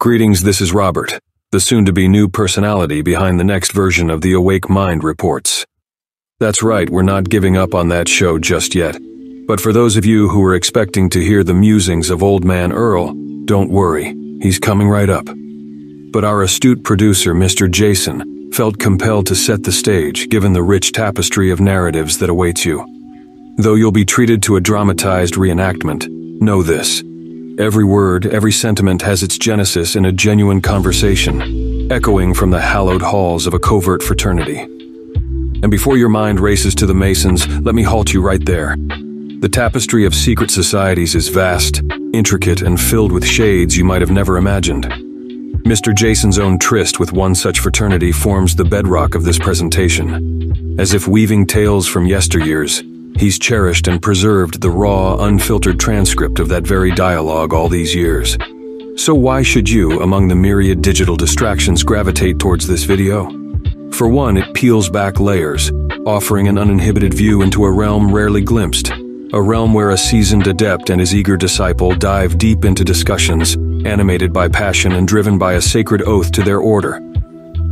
Greetings, this is Robert, the soon-to-be new personality behind the next version of the Awake Mind reports. That's right, we're not giving up on that show just yet. But for those of you who were expecting to hear the musings of Old Man Earl, don't worry, he's coming right up. But our astute producer, Mr. Jason, felt compelled to set the stage given the rich tapestry of narratives that awaits you. Though you'll be treated to a dramatized reenactment, know this. Every word, every sentiment has its genesis in a genuine conversation, echoing from the hallowed halls of a covert fraternity. And before your mind races to the Masons, let me halt you right there. The tapestry of secret societies is vast, intricate, and filled with shades you might have never imagined. Mr. Jason's own tryst with one such fraternity forms the bedrock of this presentation. As if weaving tales from yesteryears, he's cherished and preserved the raw, unfiltered transcript of that very dialogue all these years. So why should you, among the myriad digital distractions, gravitate towards this video? For one, it peels back layers, offering an uninhibited view into a realm rarely glimpsed, a realm where a seasoned adept and his eager disciple dive deep into discussions, animated by passion and driven by a sacred oath to their order.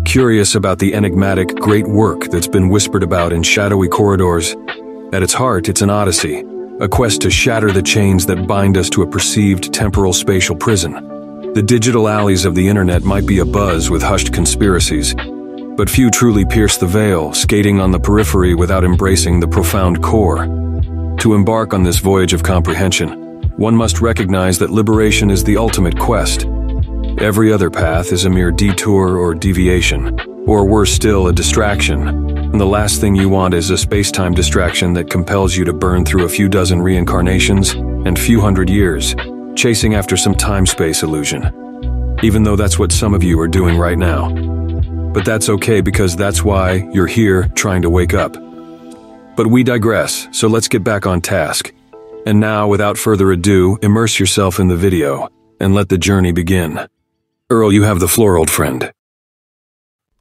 Curious about the enigmatic great work that's been whispered about in shadowy corridors, at its heart, it's an odyssey, a quest to shatter the chains that bind us to a perceived temporal spatial prison. The digital alleys of the internet might be abuzz with hushed conspiracies, but few truly pierce the veil, skating on the periphery without embracing the profound core. To embark on this voyage of comprehension, one must recognize that liberation is the ultimate quest. Every other path is a mere detour or deviation, or worse still, a distraction. And the last thing you want is a space-time distraction that compels you to burn through a few dozen reincarnations and few hundred years, chasing after some time-space illusion. Even though that's what some of you are doing right now. But that's okay because that's why you're here trying to wake up. But we digress, so let's get back on task. And now, without further ado, immerse yourself in the video and let the journey begin. Earl, you have the floor, old friend.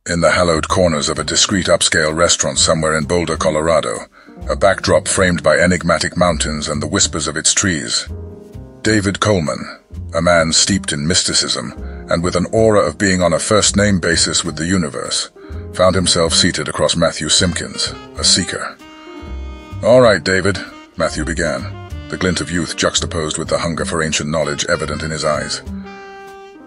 In the hallowed corners of a discreet upscale restaurant somewhere in Boulder, Colorado, a backdrop framed by enigmatic mountains and the whispers of its trees. David Coleman, a man steeped in mysticism and with an aura of being on a first-name basis with the universe, found himself seated across Matthew Simpkins, a seeker. "All right, David," Matthew began, the glint of youth juxtaposed with the hunger for ancient knowledge evident in his eyes.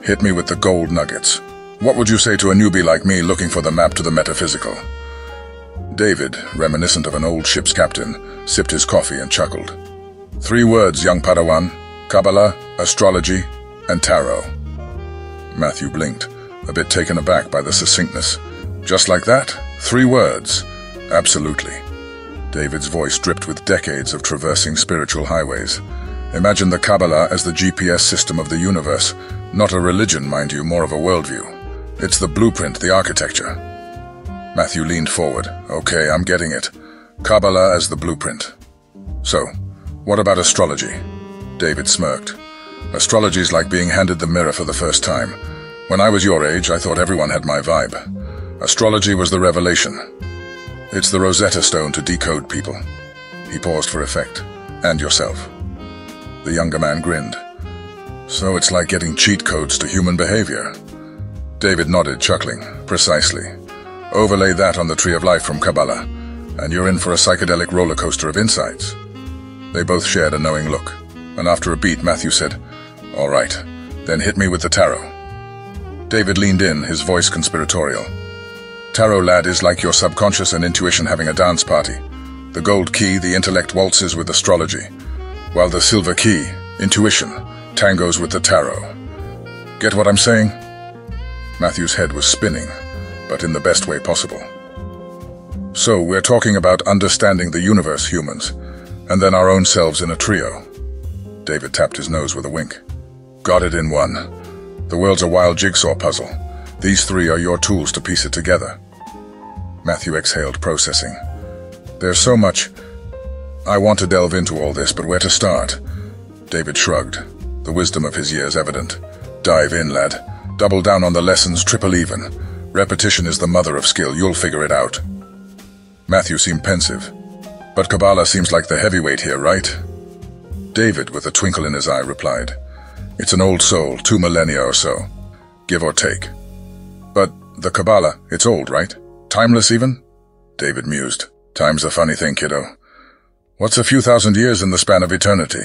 "Hit me with the gold nuggets. What would you say to a newbie like me looking for the map to the metaphysical?" David, reminiscent of an old ship's captain, sipped his coffee and chuckled. "3 words, young Padawan: Qabalah, astrology, and tarot." Matthew blinked, a bit taken aback by the succinctness. "Just like that? 3 words?" "Absolutely." David's voice dripped with decades of traversing spiritual highways. "Imagine the Qabalah as the GPS system of the universe. Not a religion, mind you, more of a worldview. It's the blueprint, the architecture." Matthew leaned forward. "Okay, I'm getting it. Qabalah as the blueprint. So, what about astrology?" David smirked. "Astrology's like being handed the mirror for the first time. When I was your age, I thought everyone had my vibe. Astrology was the revelation. It's the Rosetta Stone to decode people." He paused for effect. "And yourself." The younger man grinned. "So it's like getting cheat codes to human behavior." David nodded, chuckling. "Precisely. Overlay that on the Tree of Life from Qabalah, and you're in for a psychedelic roller coaster of insights." They both shared a knowing look, and after a beat, Matthew said, "All right, then hit me with the tarot." David leaned in, his voice conspiratorial. "Tarot, lad, is like your subconscious and intuition having a dance party. The gold key, the intellect, waltzes with astrology, while the silver key, intuition, tangos with the tarot. Get what I'm saying?" Matthew's head was spinning, but in the best way possible. "So, we're talking about understanding the universe, humans, and then our own selves in a trio." David tapped his nose with a wink. "Got it in one. The world's a wild jigsaw puzzle. These 3 are your tools to piece it together." Matthew exhaled, processing. "There's so much. I want to delve into all this, but where to start?" David shrugged, the wisdom of his years evident. "Dive in, lad. Double down on the lessons, triple even. Repetition is the mother of skill. You'll figure it out." Matthew seemed pensive. "But Qabalah seems like the heavyweight here, right?" David, with a twinkle in his eye, replied, "It's an old soul, 2 millennia or so. give or take. But the Qabalah, it's old, right? Timeless even? David mused. Time's a funny thing, kiddo. What's a few thousand years in the span of eternity?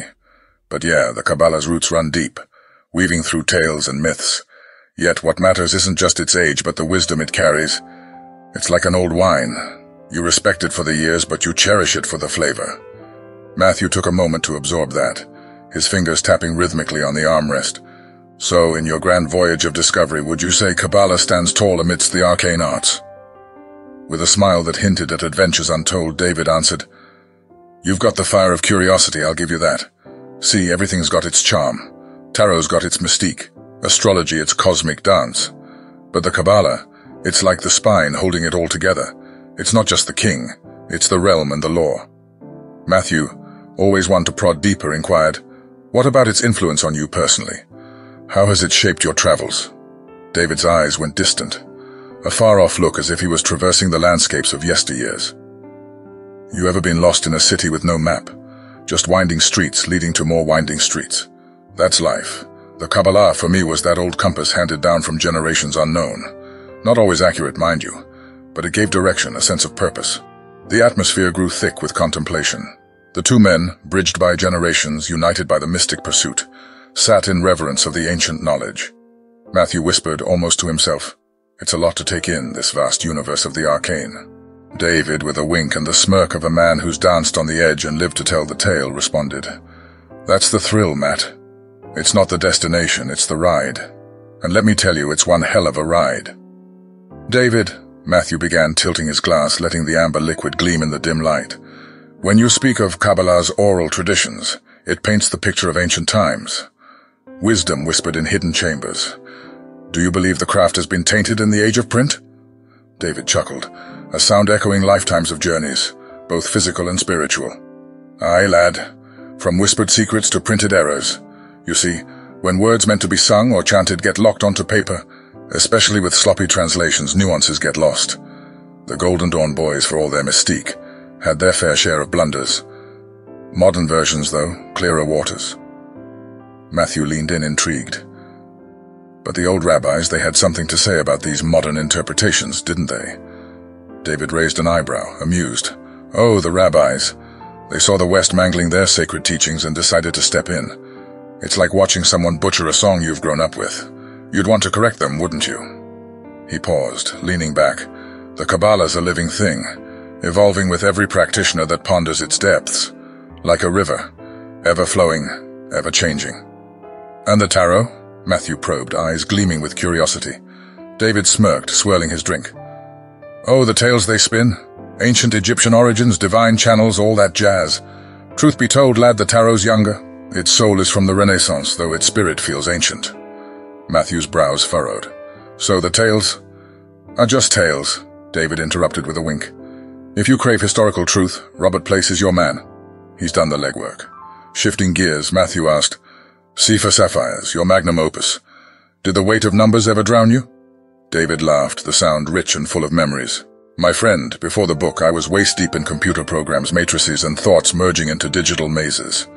But yeah, the Qabalah's roots run deep, weaving through tales and myths. Yet what matters isn't just its age, but the wisdom it carries. It's like an old wine. You respect it for the years, but you cherish it for the flavor. Matthew took a moment to absorb that, his fingers tapping rhythmically on the armrest. So, in your grand voyage of discovery, would you say Qabalah stands tall amidst the arcane arts? With a smile that hinted at adventures untold, David answered, You've got the fire of curiosity, I'll give you that. See, everything's got its charm. Tarot's got its mystique. Astrology, its cosmic dance. But the Qabalah, it's like the spine holding it all together. It's not just the king, it's the realm and the law. Matthew, always one to prod deeper, inquired, What about its influence on you personally? How has it shaped your travels? David's eyes went distant, a far-off look as if he was traversing the landscapes of yesteryears. You ever been lost in a city with no map? Just winding streets leading to more winding streets. That's life. The Qabalah for me was that old compass handed down from generations unknown. Not always accurate, mind you, but it gave direction, a sense of purpose. The atmosphere grew thick with contemplation. The two men, bridged by generations, united by the mystic pursuit, sat in reverence of the ancient knowledge. Matthew whispered almost to himself, It's a lot to take in, this vast universe of the arcane. David, with a wink and the smirk of a man who's danced on the edge and lived to tell the tale, responded, That's the thrill, Matt. It's not the destination, it's the ride. And let me tell you, it's one hell of a ride. David, Matthew began, tilting his glass, letting the amber liquid gleam in the dim light. When you speak of Qabalah's oral traditions, it paints the picture of ancient times. Wisdom whispered in hidden chambers. Do you believe the craft has been tainted in the age of print? David chuckled, a sound echoing lifetimes of journeys, both physical and spiritual. Aye, lad, from whispered secrets to printed errors. You see, when words meant to be sung or chanted get locked onto paper, especially with sloppy translations, nuances get lost. The Golden Dawn boys, for all their mystique, had their fair share of blunders. Modern versions, though, clearer waters. Matthew leaned in, intrigued. But the old rabbis, they had something to say about these modern interpretations, didn't they? David raised an eyebrow, amused. Oh, the rabbis. They saw the West mangling their sacred teachings and decided to step in. It's like watching someone butcher a song you've grown up with. You'd want to correct them, wouldn't you? He paused, leaning back. The Qabalah's a living thing, evolving with every practitioner that ponders its depths. Like a river, ever-flowing, ever-changing. And the tarot? Matthew probed, eyes gleaming with curiosity. David smirked, swirling his drink. Oh, the tales they spin. Ancient Egyptian origins, divine channels, all that jazz. Truth be told, lad, the tarot's younger. Its soul is from the Renaissance, though its spirit feels ancient. Matthew's brows furrowed. So the tales are just tales, David interrupted with a wink. If you crave historical truth, Robert Place is your man. He's done the legwork. Shifting gears, Matthew asked, See for Sapphires, your magnum opus. Did the weight of numbers ever drown you? David laughed, the sound rich and full of memories. My friend, before the book, I was waist-deep in computer programs, matrices, and thoughts merging into digital mazes.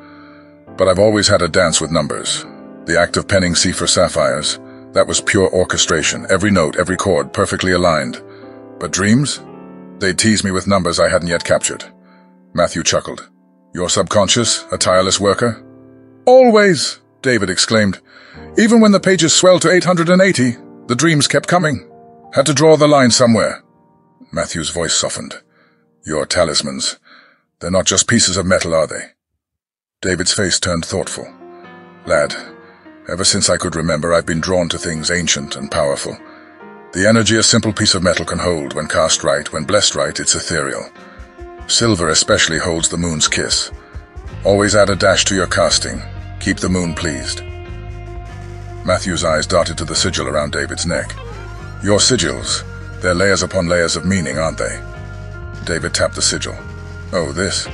But I've always had a dance with numbers. The act of penning C for Sapphires, that was pure orchestration, every note, every chord, perfectly aligned. But dreams? They'd tease me with numbers I hadn't yet captured. Matthew chuckled. Your subconscious, a tireless worker? Always, David exclaimed. Even when the pages swelled to 880, the dreams kept coming. Had to draw the line somewhere. Matthew's voice softened. Your talismans, they're not just pieces of metal, are they? David's face turned thoughtful. Lad, ever since I could remember, I've been drawn to things ancient and powerful. The energy a simple piece of metal can hold, when cast right, when blessed right, it's ethereal. Silver especially holds the moon's kiss. Always add a dash to your casting. Keep the moon pleased. Matthew's eyes darted to the sigil around David's neck. Your sigils, they're layers upon layers of meaning, aren't they? David tapped the sigil. Oh, this?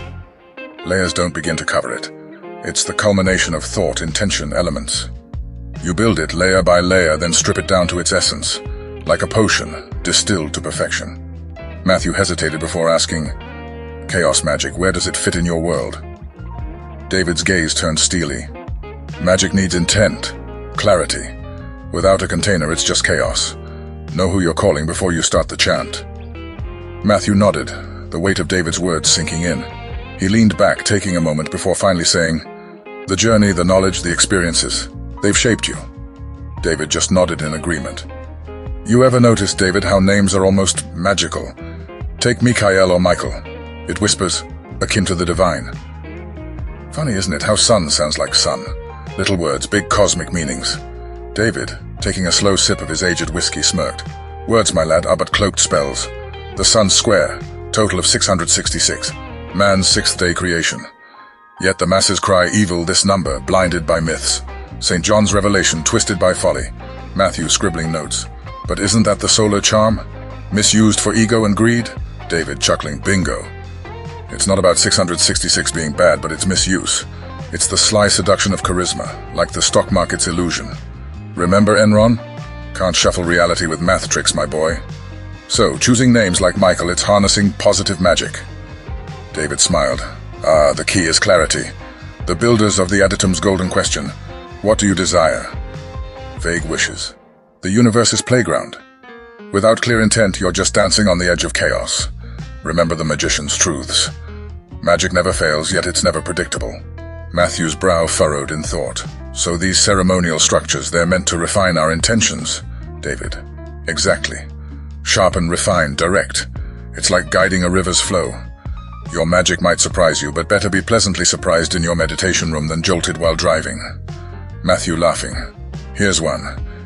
Layers don't begin to cover it. It's the culmination of thought, intention, elements. You build it layer by layer, then strip it down to its essence, like a potion, distilled to perfection. Matthew hesitated before asking, Chaos magic, where does it fit in your world? David's gaze turned steely. Magic needs intent, clarity. Without a container, it's just chaos. Know who you're calling before you start the chant. Matthew nodded, the weight of David's words sinking in. He leaned back, taking a moment before finally saying, "The journey, the knowledge, the experiences, they've shaped you." David just nodded in agreement. You ever notice, David, how names are almost magical? Take Mikael or Michael. It whispers, akin to the divine. Funny, isn't it, how sun sounds like sun? Little words, big cosmic meanings. David, taking a slow sip of his aged whiskey, smirked. Words, my lad, are but cloaked spells. The sun's square, total of 666. Man's sixth-day creation. Yet the masses cry evil this number, blinded by myths. St. John's revelation, twisted by folly. Matthew scribbling notes. But isn't that the solar charm? Misused for ego and greed? David chuckling, bingo. It's not about 666 being bad, but it's misuse. It's the sly seduction of charisma, like the stock market's illusion. Remember Enron? Can't shuffle reality with math tricks, my boy. So, choosing names like Michael, it's harnessing positive magic. David smiled. Ah, the key is clarity. The builders of the Adept's golden question. What do you desire? Vague wishes. The universe's playground. Without clear intent, you're just dancing on the edge of chaos. Remember the magician's truths. Magic never fails, yet it's never predictable. Matthew's brow furrowed in thought. So these ceremonial structures, they're meant to refine our intentions, David. Exactly. Sharpen, refine, direct. It's like guiding a river's flow. Your magic might surprise you, but better be pleasantly surprised in your meditation room than jolted while driving. Matthew laughing. Here's one.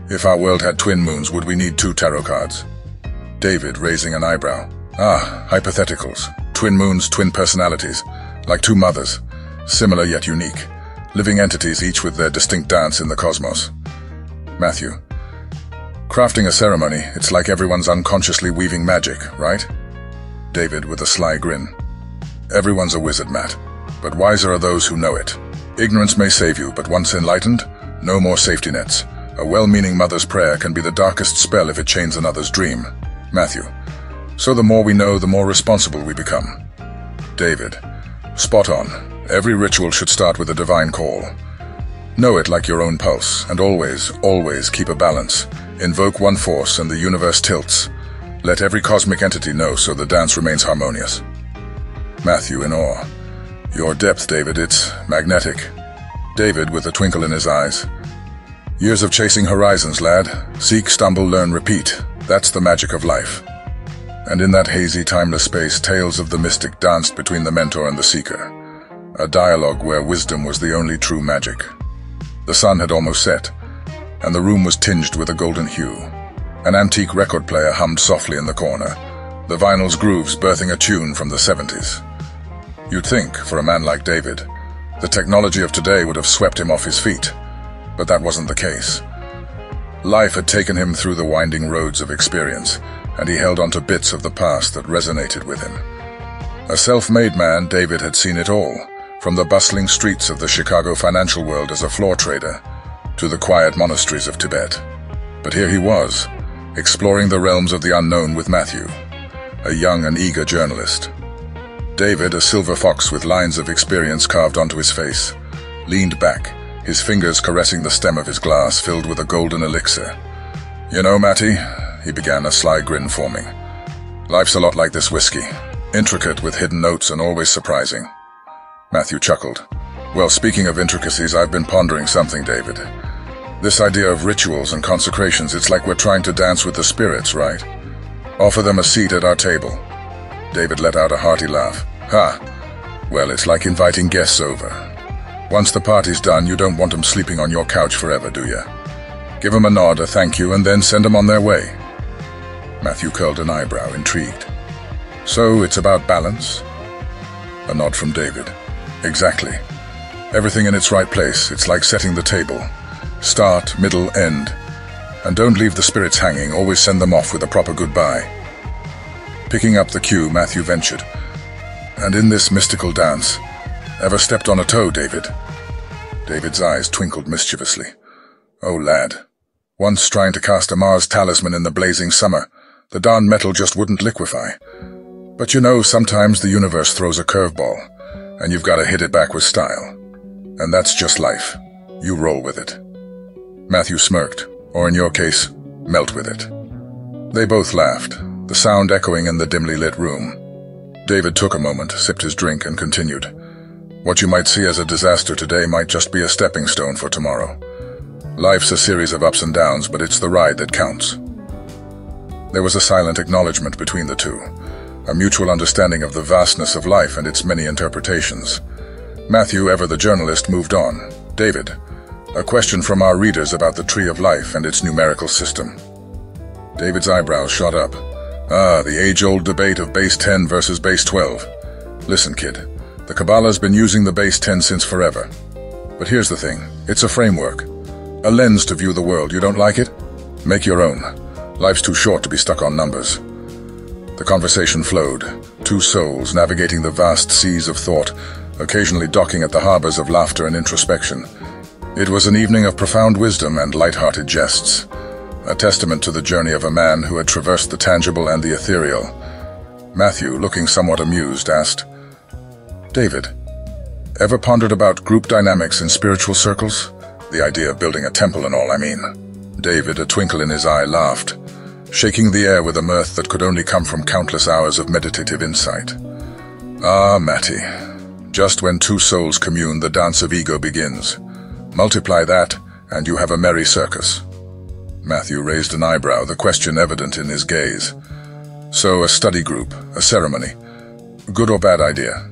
If our world had twin moons, would we need 2 tarot cards? David raising an eyebrow. Ah, hypotheticals. Twin moons, twin personalities. Like 2 mothers. Similar yet unique. Living entities, each with their distinct dance in the cosmos. Matthew. Crafting a ceremony, it's like everyone's unconsciously weaving magic, right? David with a sly grin. Everyone's a wizard, Matt. But wiser are those who know it. Ignorance may save you, but once enlightened, no more safety nets. A well-meaning mother's prayer can be the darkest spell if it chains another's dream. Matthew. So the more we know, the more responsible we become. David. Spot on. Every ritual should start with a divine call. Know it like your own pulse, and always, always keep a balance. Invoke one force and the universe tilts. Let every cosmic entity know so the dance remains harmonious. Matthew in awe. Your depth, David, it's magnetic. David with a twinkle in his eyes. Years of chasing horizons, lad. Seek, stumble, learn, repeat. That's the magic of life. And in that hazy, timeless space, tales of the mystic danced between the mentor and the seeker. A dialogue where wisdom was the only true magic. The sun had almost set, and the room was tinged with a golden hue. An antique record player hummed softly in the corner, the vinyl's grooves birthing a tune from the 70s. You'd think, for a man like David, the technology of today would have swept him off his feet. But that wasn't the case. Life had taken him through the winding roads of experience, and he held onto bits of the past that resonated with him. A self-made man, David had seen it all, from the bustling streets of the Chicago financial world as a floor trader, to the quiet monasteries of Tibet. But here he was, exploring the realms of the unknown with Matthew, a young and eager journalist. David, a silver fox with lines of experience carved onto his face, leaned back, his fingers caressing the stem of his glass filled with a golden elixir. You know, Matty, he began, a sly grin forming. Life's a lot like this whiskey, intricate with hidden notes and always surprising. Matthew chuckled. Well, speaking of intricacies, I've been pondering something, David. This idea of rituals and consecrations, it's like we're trying to dance with the spirits, right? Offer them a seat at our table. David let out a hearty laugh. Ha! Well, it's like inviting guests over. Once the party's done, you don't want them sleeping on your couch forever, do you? Give them a nod, a thank you, and then send them on their way. Matthew curled an eyebrow, intrigued. So it's about balance? A nod from David. Exactly. Everything in its right place. It's like setting the table. Start, middle, end. And don't leave the spirits hanging. Always send them off with a proper goodbye. Picking up the cue, Matthew ventured. And in this mystical dance, ever stepped on a toe, David? David's eyes twinkled mischievously. Oh, lad. Once trying to cast a Mars talisman in the blazing summer, the darn metal just wouldn't liquefy. But you know, sometimes the universe throws a curveball, and you've got to hit it back with style. And that's just life. You roll with it. Matthew smirked. Or in your case, melt with it. They both laughed, the sound echoing in the dimly lit room. David took a moment, sipped his drink, and continued. What you might see as a disaster today might just be a stepping stone for tomorrow. Life's a series of ups and downs, but it's the ride that counts. There was a silent acknowledgement between the two, a mutual understanding of the vastness of life and its many interpretations. Matthew, ever the journalist, moved on. David, a question from our readers about the Tree of Life and its numerical system. David's eyebrows shot up. The age-old debate of base 10 versus base 12. Listen, kid, the Qabalah's been using the base 10 since forever. But here's the thing, it's a framework, a lens to view the world. You don't like it? Make your own. Life's too short to be stuck on numbers. The conversation flowed, two souls navigating the vast seas of thought, occasionally docking at the harbors of laughter and introspection. It was an evening of profound wisdom and light-hearted jests, a testament to the journey of a man who had traversed the tangible and the ethereal. Matthew, looking somewhat amused, asked, David, ever pondered about group dynamics in spiritual circles? The idea of building a temple and all, I mean. David, a twinkle in his eye, laughed, shaking the air with a mirth that could only come from countless hours of meditative insight. Ah, Matty, just when two souls commune, the dance of ego begins. Multiply that, and you have a merry circus. Matthew raised an eyebrow, the question evident in his gaze. So, a study group, a ceremony. Good or bad idea?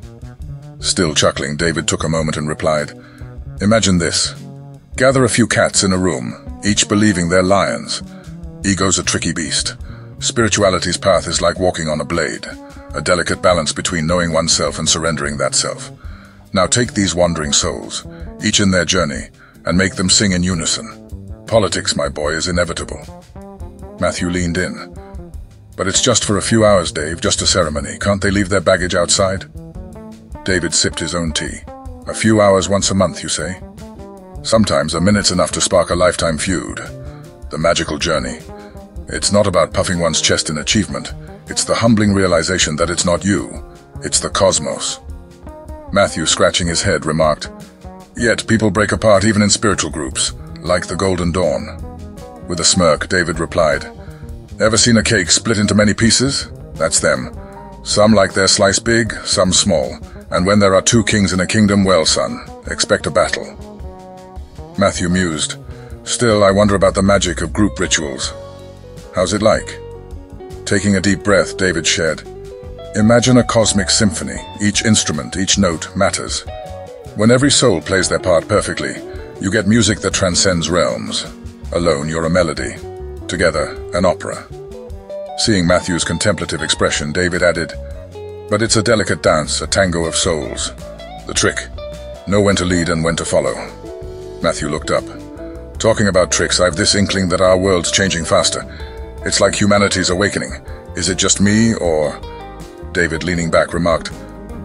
Still chuckling, David took a moment and replied, Imagine this. Gather a few cats in a room, each believing they're lions. Ego's a tricky beast. Spirituality's path is like walking on a blade, a delicate balance between knowing oneself and surrendering that self. Now take these wandering souls, each in their journey, and make them sing in unison. Politics, my boy, is inevitable. Matthew leaned in. But it's just for a few hours, Dave, just a ceremony. Can't they leave their baggage outside? David sipped his own tea. A few hours once a month, you say? Sometimes a minute's enough to spark a lifetime feud. The magical journey. It's not about puffing one's chest in achievement. It's the humbling realization that it's not you. It's the cosmos. Matthew, scratching his head, remarked, Yet people break apart even in spiritual groups, like the Golden Dawn. With a smirk, David replied, Ever seen a cake split into many pieces? That's them. Some like their slice big, some small. And when there are two kings in a kingdom, well, son, expect a battle. Matthew mused. Still, I wonder about the magic of group rituals. How's it like? Taking a deep breath, David shared, Imagine a cosmic symphony. Each instrument, each note matters. When every soul plays their part perfectly, you get music that transcends realms. Alone, you're a melody. Together, an opera. Seeing Matthew's contemplative expression, David added, But it's a delicate dance, a tango of souls. The trick, know when to lead and when to follow. Matthew looked up. Talking about tricks, I've this inkling that our world's changing faster. It's like humanity's awakening. Is it just me, or... David, leaning back, remarked,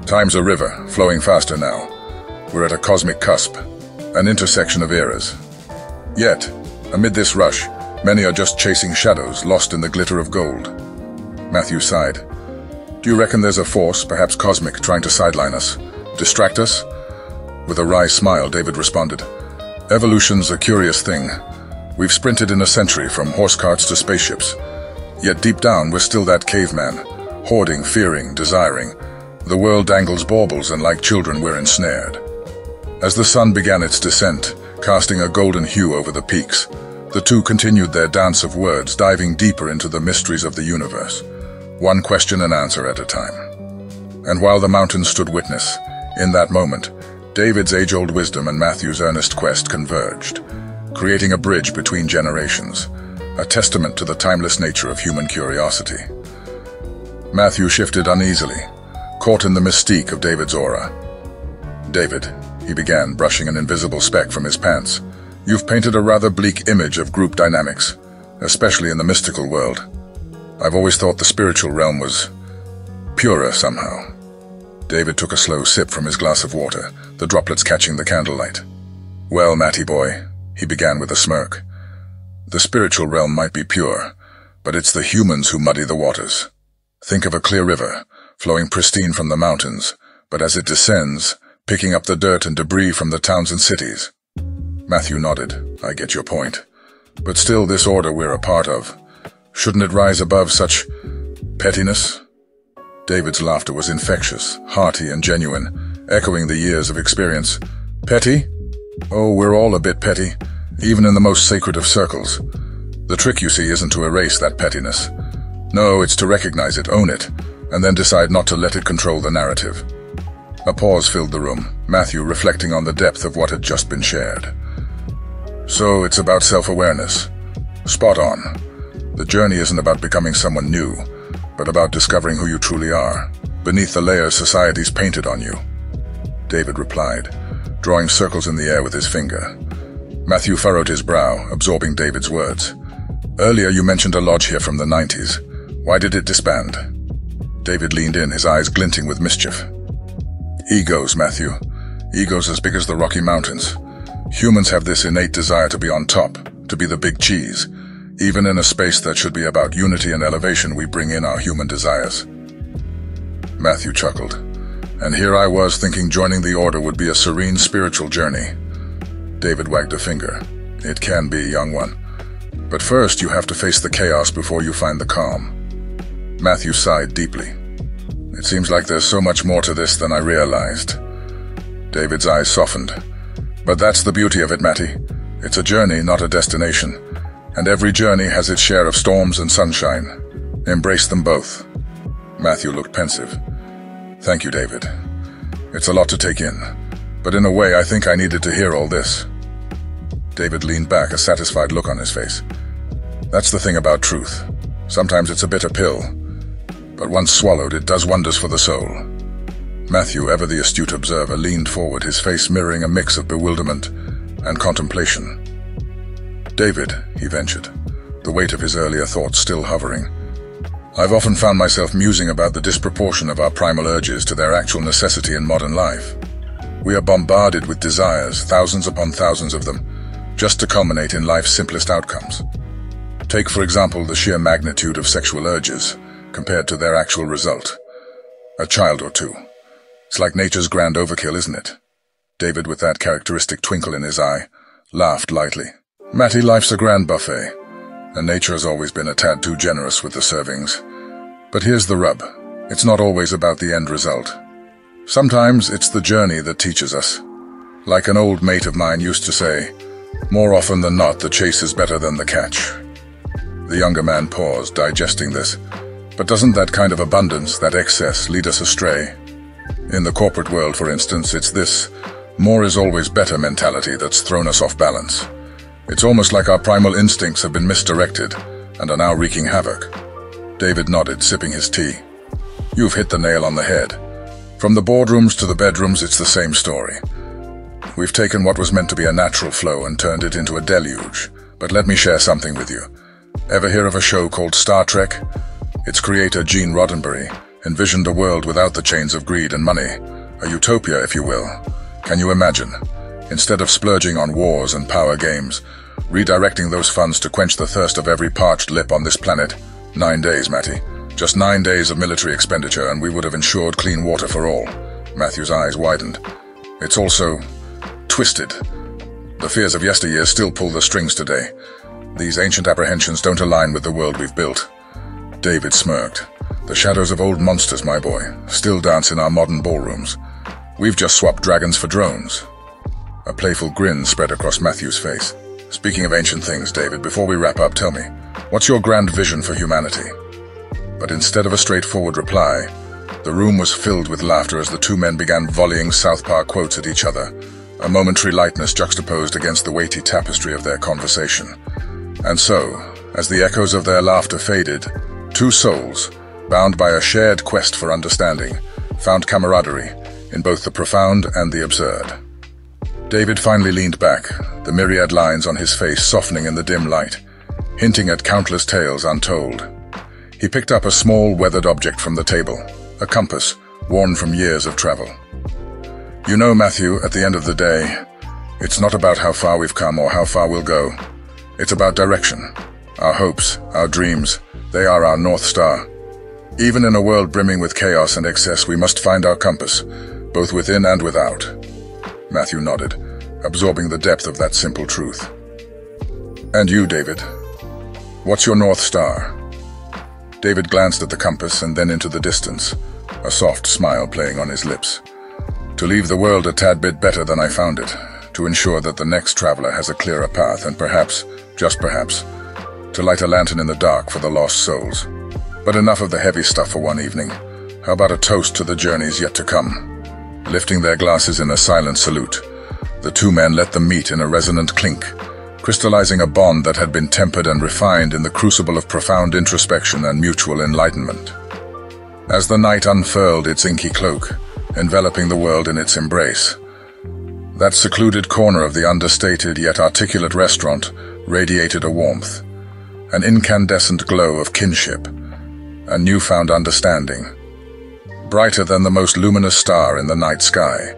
Time's a river, flowing faster now. We're at a cosmic cusp, an intersection of eras. Yet, amid this rush, many are just chasing shadows, lost in the glitter of gold. Matthew sighed. Do you reckon there's a force, perhaps cosmic, trying to sideline us, distract us? With a wry smile, David responded, Evolution's a curious thing. We've sprinted in a century from horse carts to spaceships. Yet deep down, we're still that caveman, hoarding, fearing, desiring. The world dangles baubles, and like children, we're ensnared. As the sun began its descent, casting a golden hue over the peaks, the two continued their dance of words, diving deeper into the mysteries of the universe, one question and answer at a time. And while the mountains stood witness, in that moment, David's age-old wisdom and Matthew's earnest quest converged, creating a bridge between generations, a testament to the timeless nature of human curiosity. Matthew shifted uneasily, caught in the mystique of David's aura. David, he began, brushing an invisible speck from his pants, you've painted a rather bleak image of group dynamics, especially in the mystical world. I've always thought the spiritual realm was purer somehow. David took a slow sip from his glass of water, the droplets catching the candlelight. Well, Matty boy, he began with a smirk, the spiritual realm might be pure, but it's the humans who muddy the waters. Think of a clear river, flowing pristine from the mountains, but as it descends, picking up the dirt and debris from the towns and cities. Matthew nodded. I get your point. But still, this order we're a part of. Shouldn't it rise above such pettiness? David's laughter was infectious, hearty and genuine, echoing the years of experience. Petty? Oh, we're all a bit petty, even in the most sacred of circles. The trick, you see, isn't to erase that pettiness. No, it's to recognize it, own it, and then decide not to let it control the narrative. A pause filled the room, Matthew reflecting on the depth of what had just been shared. So it's about self-awareness. Spot on. The journey isn't about becoming someone new, but about discovering who you truly are, beneath the layers society's painted on you. David replied, drawing circles in the air with his finger. Matthew furrowed his brow, absorbing David's words. Earlier you mentioned a lodge here from the 90s. Why did it disband? David leaned in, his eyes glinting with mischief. Egos, Matthew. Egos as big as the Rocky Mountains. Humans have this innate desire to be on top, to be the big cheese. Even in a space that should be about unity and elevation, we bring in our human desires. Matthew chuckled. And here I was thinking joining the order would be a serene spiritual journey. David wagged a finger. It can be, young one. But first you have to face the chaos before you find the calm. Matthew sighed deeply. It seems like there's so much more to this than I realized. David's eyes softened. But that's the beauty of it, Matty. It's a journey, not a destination. And every journey has its share of storms and sunshine. Embrace them both. Matthew looked pensive. Thank you, David. It's a lot to take in. But in a way, I think I needed to hear all this. David leaned back, a satisfied look on his face. That's the thing about truth. Sometimes it's a bitter pill. But once swallowed, it does wonders for the soul. Matthew, ever the astute observer, leaned forward, his face mirroring a mix of bewilderment and contemplation. David, he ventured, the weight of his earlier thoughts still hovering. I've often found myself musing about the disproportion of our primal urges to their actual necessity in modern life. We are bombarded with desires, thousands upon thousands of them, just to culminate in life's simplest outcomes. Take, for example, the sheer magnitude of sexual urges compared to their actual result. A child or two. It's like nature's grand overkill, isn't it? David, with that characteristic twinkle in his eye, laughed lightly. Matty, life's a grand buffet, and nature has always been a tad too generous with the servings. But here's the rub. It's not always about the end result. Sometimes it's the journey that teaches us. Like an old mate of mine used to say, more often than not, the chase is better than the catch. The younger man paused, digesting this. But doesn't that kind of abundance, that excess, lead us astray? In the corporate world, for instance, it's this more is always better mentality that's thrown us off balance. It's almost like our primal instincts have been misdirected and are now wreaking havoc. David nodded, sipping his tea. You've hit the nail on the head. From the boardrooms to the bedrooms, it's the same story. We've taken what was meant to be a natural flow and turned it into a deluge. But let me share something with you. Ever hear of a show called Star Trek? Its creator, Gene Roddenberry, envisioned a world without the chains of greed and money. A utopia, if you will. Can you imagine? Instead of splurging on wars and power games, redirecting those funds to quench the thirst of every parched lip on this planet. 9 days, Matty. Just 9 days of military expenditure and we would have ensured clean water for all. Matthew's eyes widened. It's also twisted. The fears of yesteryear still pull the strings today. These ancient apprehensions don't align with the world we've built. David smirked. The shadows of old monsters, my boy, still dance in our modern ballrooms. We've just swapped dragons for drones. A playful grin spread across Matthew's face. Speaking of ancient things, David, before we wrap up, tell me, what's your grand vision for humanity? But instead of a straightforward reply, the room was filled with laughter as the two men began volleying Southpaw quotes at each other, a momentary lightness juxtaposed against the weighty tapestry of their conversation. And so, as the echoes of their laughter faded, two souls, bound by a shared quest for understanding, found camaraderie in both the profound and the absurd. David finally leaned back, the myriad lines on his face softening in the dim light, hinting at countless tales untold. He picked up a small, weathered object from the table, a compass, worn from years of travel. You know, Matthew, at the end of the day, it's not about how far we've come or how far we'll go. It's about direction. Our hopes, our dreams, they are our North Star. Even in a world brimming with chaos and excess, we must find our compass, both within and without. Matthew nodded, absorbing the depth of that simple truth. And you, David? What's your North Star? David glanced at the compass and then into the distance, a soft smile playing on his lips. To leave the world a tad bit better than I found it, to ensure that the next traveler has a clearer path and perhaps, just perhaps, to light a lantern in the dark for the lost souls. But enough of the heavy stuff for one evening. How about a toast to the journeys yet to come? Lifting their glasses in a silent salute, the two men let them meet in a resonant clink, crystallizing a bond that had been tempered and refined in the crucible of profound introspection and mutual enlightenment. As the night unfurled its inky cloak, enveloping the world in its embrace, that secluded corner of the understated yet articulate restaurant radiated a warmth, an incandescent glow of kinship, a newfound understanding, brighter than the most luminous star in the night sky.